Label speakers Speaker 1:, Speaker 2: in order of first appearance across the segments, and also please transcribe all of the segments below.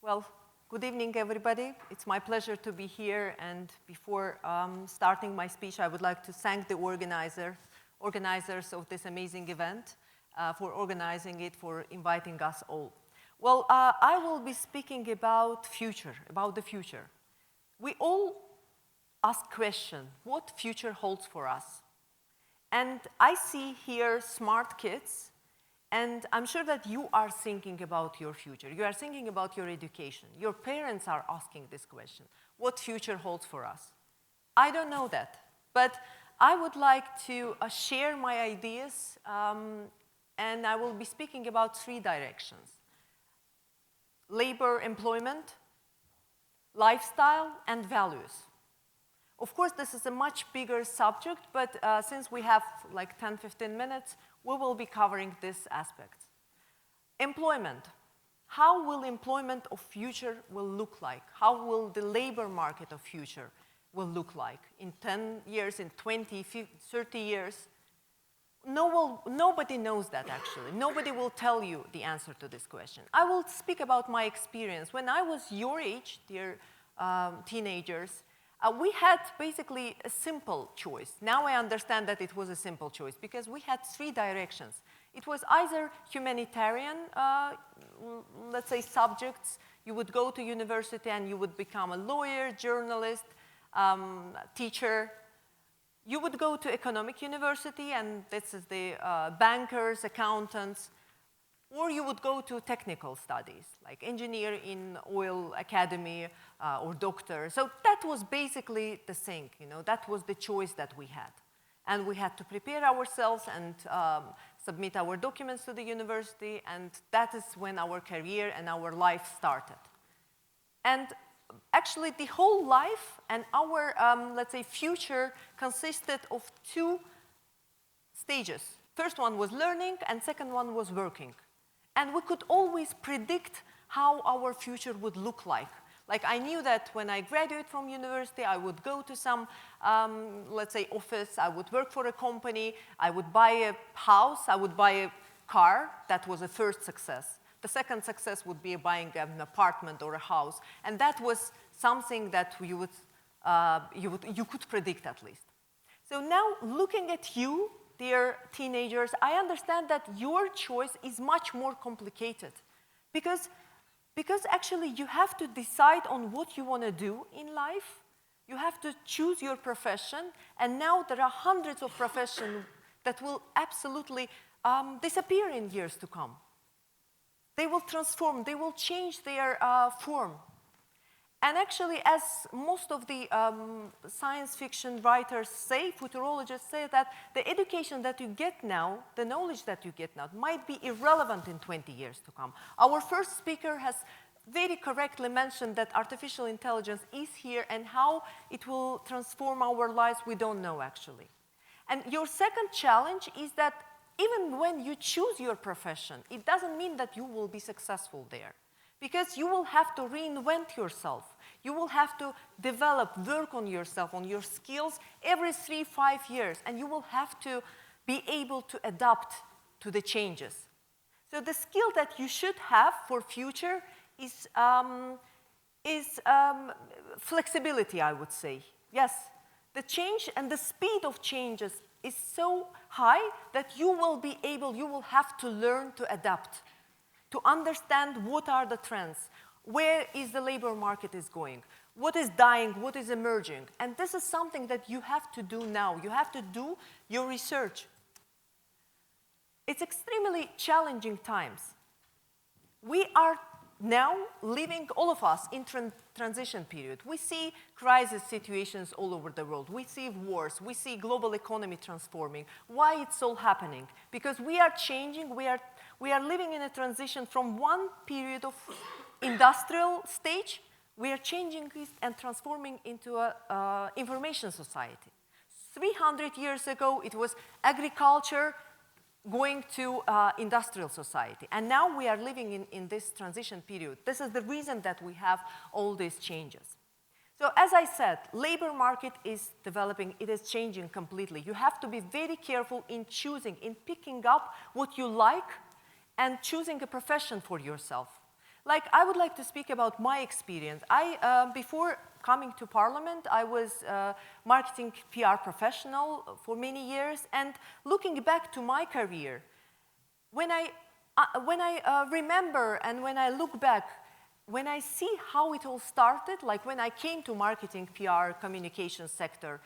Speaker 1: Well, good evening, everybody. It's my pleasure to be here. And before starting my speech, I would like to thank the organizers of this amazing event for organizing it, for inviting us all. Well, I will be speaking about the future. We all ask question, what future holds for us? And I see here smart kids. And I'm sure that you are thinking about your future. You are thinking about your education. Your parents are asking this question. What future holds for us? I don't know that. But I would like to share my ideas. And I will be speaking about 3 directions. Labor, employment, lifestyle, and values. Of course, this is a much bigger subject. But since we have like 10, 15 minutes, we will be covering this aspect. Employment. How will employment of future will look like? How will the labor market of future will look like in 10 years, in 20, 50, 30 years? Nobody knows that, actually. Nobody will tell you the answer to this question. I will speak about my experience. When I was your age, dear teenagers, we had basically a simple choice. Now I understand that it was a simple choice because we had 3 directions. It was either humanitarian, let's say, subjects. You would go to university and you would become a lawyer, journalist, teacher. You would go to economic university, and this is the bankers, accountants. Or you would go to technical studies, like engineer in oil academy or doctor. So that was basically the thing, that was the choice that we had. And we had to prepare ourselves and submit our documents to the university, and that is when our career and our life started. And actually, the whole life and our, let's say, future consisted of 2 stages. First one was learning, and second one was working. And we could always predict how our future would look like. Like, I knew that when I graduate from university, I would go to some, let's say, office. I would work for a company. I would buy a house. I would buy a car. That was a first success. The second success would be buying an apartment or a house. And that was something that you could predict, at least. So now, looking at you, dear teenagers, I understand that your choice is much more complicated because actually you have to decide on what you want to do in life. You have to choose your profession, and now there are hundreds of professions that will absolutely disappear in years to come. They will transform, they will change their form. And actually, as most of the science fiction writers say, futurologists say that the education that you get now, the knowledge that you get now, might be irrelevant in 20 years to come. Our first speaker has very correctly mentioned that artificial intelligence is here, and how it will transform our lives, we don't know, actually. And your second challenge is that even when you choose your profession, it doesn't mean that you will be successful there. Because you will have to reinvent yourself. You will have to develop, work on yourself, on your skills every 3-5 years. And you will have to be able to adapt to the changes. So the skill that you should have for future is flexibility, I would say. Yes, the change and the speed of changes is so high that you will have to learn to adapt, to understand what are the trends, where is the labor market is going, what is dying, what is emerging. And this is something that you have to do now. You have to do your research. It's extremely challenging times. We are now living, all of us, in transition period. We see crisis situations all over the world. We see wars. We see global economy transforming. Why it's all happening? Because we are changing. We are living in a transition from one period of industrial stage. We are changing it and transforming into an information society. 300 years ago, it was agriculture going to industrial society. And now we are living in this transition period. This is the reason that we have all these changes. So as I said, labor market is developing. It is changing completely. You have to be very careful in choosing, in picking up what you like and choosing a profession for yourself. Like, I would like to speak about my experience. Before coming to Parliament, I was a marketing PR professional for many years, and looking back to my career, when I remember and when I look back, when I see how it all started, like when I came to marketing, PR, communication sector,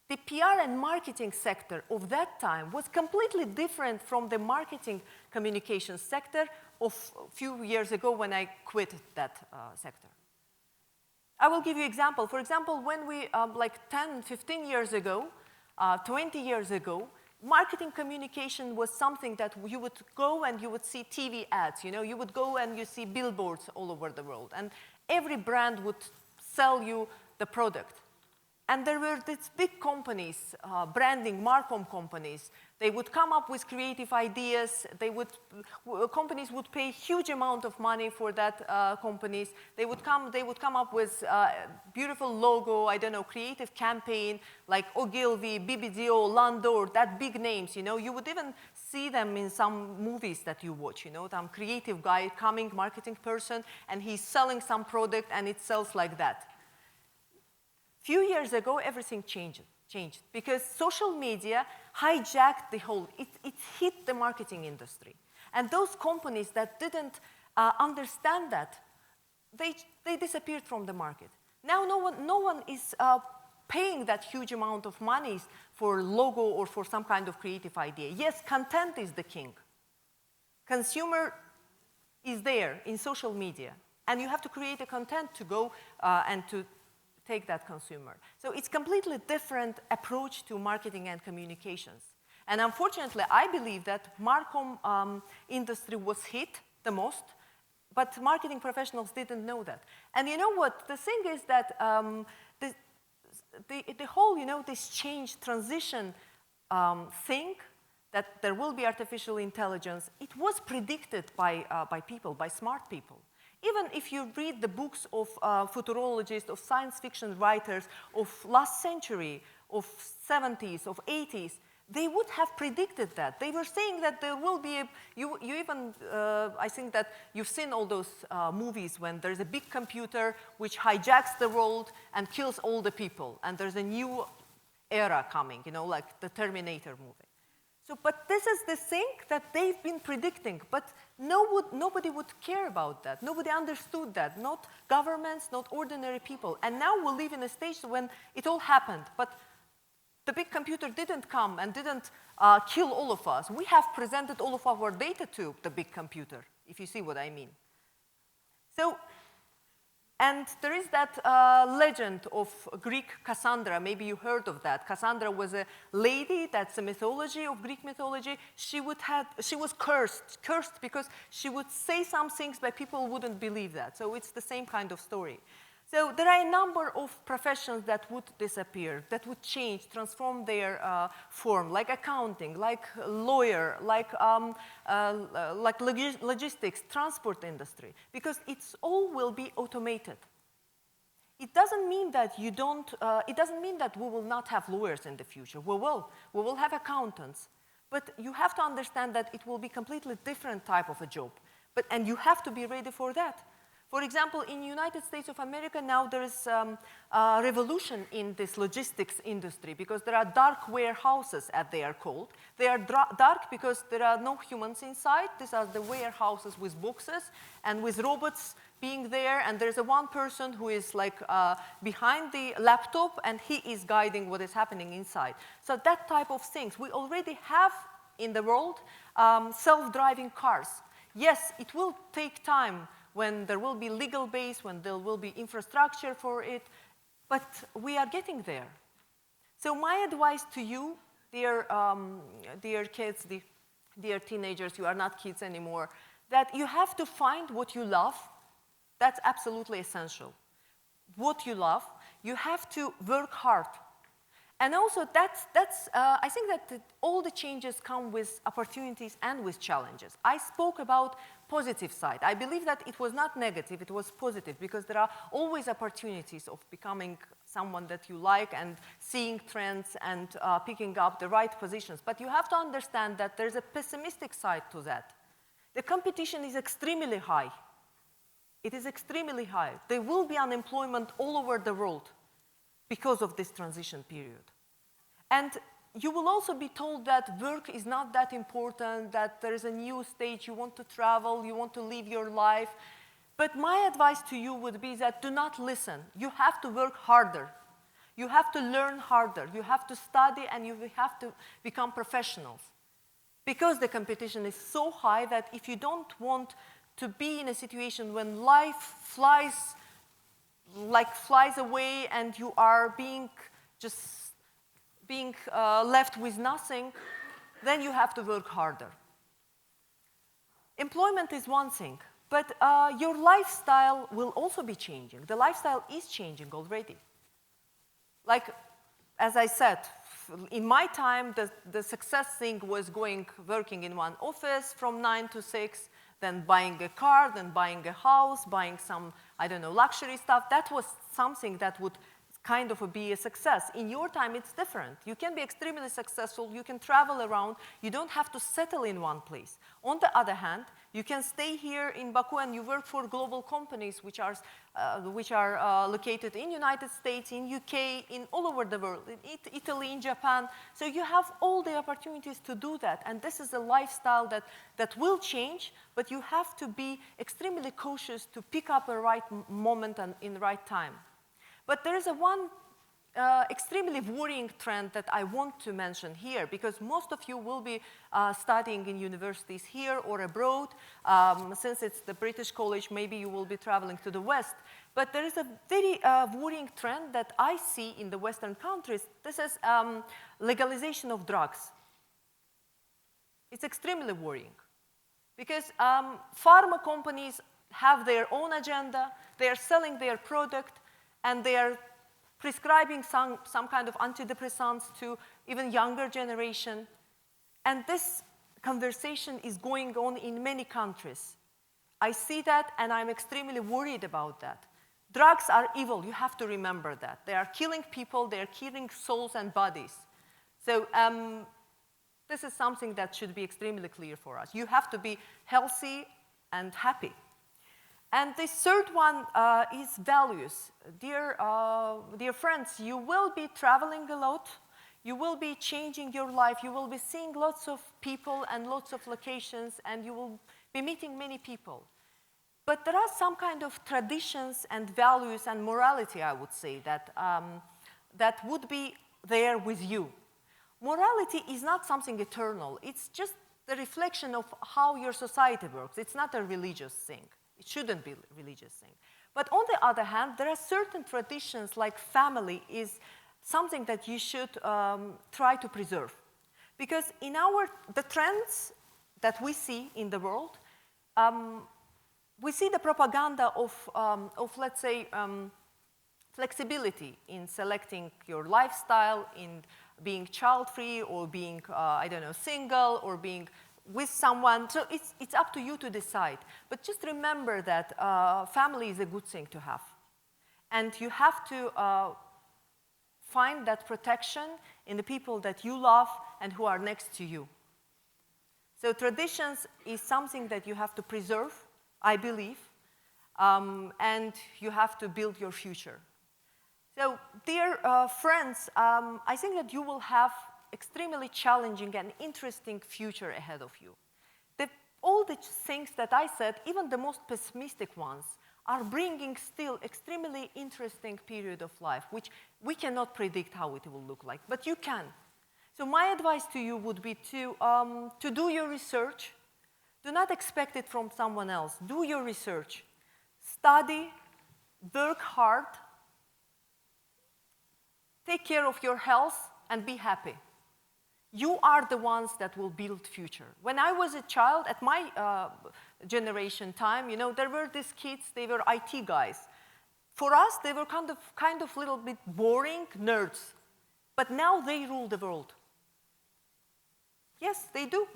Speaker 1: the PR and marketing sector of that time was completely different from the marketing communication sector of a few years ago when I quit that sector. I will give you an example. For example, when we, like 10, 15 years ago, 20 years ago, marketing communication was something that you would go and you would see TV ads, you know, you would go and you see billboards all over the world, and every brand would sell you the product. And there were these big companies, branding, marcom companies. They would come up with creative ideas. Companies would pay huge amount of money for that companies. They would come up with beautiful logo, I don't know, creative campaign, like Ogilvy, BBDO, Landor, that big names, you know. You would even see them in some movies that you watch, you know, some creative guy coming, marketing person, and he's selling some product and it sells like that. Few years ago, everything changed because social media hijacked the whole, it hit the marketing industry. And those companies that didn't understand that, they disappeared from the market. Now no one is paying that huge amount of money for logo or for some kind of creative idea. Yes, content is the king. Consumer is there in social media, and you have to create a content to go and to take that consumer. So it's completely different approach to marketing and communications. And unfortunately, I believe that marcom industry was hit the most, but marketing professionals didn't know that. And you know what? The thing is that the whole, you know, this change, transition thing, that there will be artificial intelligence, it was predicted by people, by smart people. Even if you read the books of futurologists, of science fiction writers of last century, of 70s, of 80s, they would have predicted that. They were saying that there will be I think that you've seen all those movies when there's a big computer which hijacks the world and kills all the people, and there's a new era coming, you know, like the Terminator movie. So, but this is the thing that they've been predicting, but nobody would care about that. Nobody understood that, not governments, not ordinary people. And now we live in a stage when it all happened, but the big computer didn't come and didn't kill all of us. We have presented all of our data to the big computer, if you see what I mean. So, and there is that legend of Greek Cassandra. Maybe you heard of that. Cassandra was a lady, that's a mythology of Greek mythology. She was cursed because she would say some things, but people wouldn't believe that. So it's the same kind of story. So there are a number of professions that would disappear, that would change, transform their form, like accounting, like lawyer, like logistics, transport industry, because it's all will be automated. It doesn't mean that you don't. It doesn't mean that we will not have lawyers in the future. We will. We will have accountants, but you have to understand that it will be completely different type of a job. And you have to be ready for that. For example, in the United States of America, now there is a revolution in this logistics industry because there are dark warehouses, as they are called. They are dark because there are no humans inside. These are the warehouses with boxes and with robots being there. And there's one person who is like behind the laptop, and he is guiding what is happening inside. So that type of things. We already have in the world self-driving cars. Yes, it will take time when there will be legal base, when there will be infrastructure for it, but we are getting there. So my advice to you, dear kids, dear teenagers, you are not kids anymore, that you have to find what you love. That's absolutely essential. What you love, you have to work hard. And also, I think that all the changes come with opportunities and with challenges. I spoke about positive side. I believe that it was not negative, it was positive, because there are always opportunities of becoming someone that you like and seeing trends and picking up the right positions. But you have to understand that there's a pessimistic side to that. The competition is extremely high. It is extremely high. There will be unemployment all over the world because of this transition period. And you will also be told that work is not that important, that there is a new stage, you want to travel, you want to live your life. But my advice to you would be that do not listen. You have to work harder. You have to learn harder. You have to study, and you have to become professionals. Because the competition is so high that if you don't want to be in a situation when life flies away and you are being left with nothing, then you have to work harder. Employment is one thing, but your lifestyle will also be changing. The lifestyle is changing already. Like, as I said, in my time, the success thing was working in one office from 9 to 6, then buying a car, then buying a house, buying some, I don't know, luxury stuff. That was something that would kind of be a success. In your time, it's different. You can be extremely successful. You can travel around. You don't have to settle in one place. On the other hand, you can stay here in Baku and you work for global companies which are located in United States, in UK, in all over the world, in Italy, in Japan. So you have all the opportunities to do that. And this is a lifestyle that will change, but you have to be extremely cautious to pick up a right moment and in the right time. But there is one extremely worrying trend that I want to mention here, because most of you will be studying in universities here or abroad. Since it's the British College, maybe you will be traveling to the West. But there is a very worrying trend that I see in the Western countries. This is legalization of drugs. It's extremely worrying, because pharma companies have their own agenda. They are selling their product, and they are prescribing some kind of antidepressants to even younger generation. And this conversation is going on in many countries. I see that, and I'm extremely worried about that. Drugs are evil. You have to remember that. They are killing people. They are killing souls and bodies. So this is something that should be extremely clear for us. You have to be healthy and happy. And the third one is values. Dear friends, you will be traveling a lot. You will be changing your life. You will be seeing lots of people and lots of locations, and you will be meeting many people. But there are some kind of traditions and values and morality, I would say, that would be there with you. Morality is not something eternal. It's just the reflection of how your society works. It's not a religious thing. It shouldn't be a religious thing. But on the other hand, there are certain traditions, like family is something that you should try to preserve. Because in the trends that we see in the world, we see the propaganda of let's say, flexibility in selecting your lifestyle, in being child-free, or being, I don't know, single, or being with someone. So it's up to you to decide. But just remember that family is a good thing to have. And you have to find that protection in the people that you love and who are next to you. So traditions is something that you have to preserve, I believe, and you have to build your future. So, dear friends, I think that you will have extremely challenging and interesting future ahead of you. All the things that I said, even the most pessimistic ones, are bringing still extremely interesting period of life, which we cannot predict how it will look like, but you can. So my advice to you would be to do your research. Do not expect it from someone else. Do your research. Study, work hard, take care of your health, and be happy. You are the ones that will build future. When I was a child, at my generation time, you know, there were these kids, they were IT guys. For us, they were kind of little bit boring nerds. But now they rule the world. Yes, they do.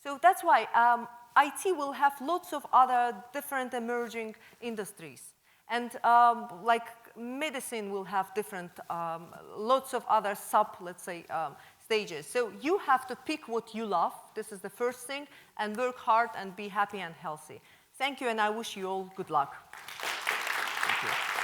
Speaker 1: So that's why IT will have lots of other different emerging industries. And like medicine will have different, lots of other let's say, stages. So you have to pick what you love. This is the first thing, and work hard and be happy and healthy. Thank you, and I wish you all good luck. Thank you.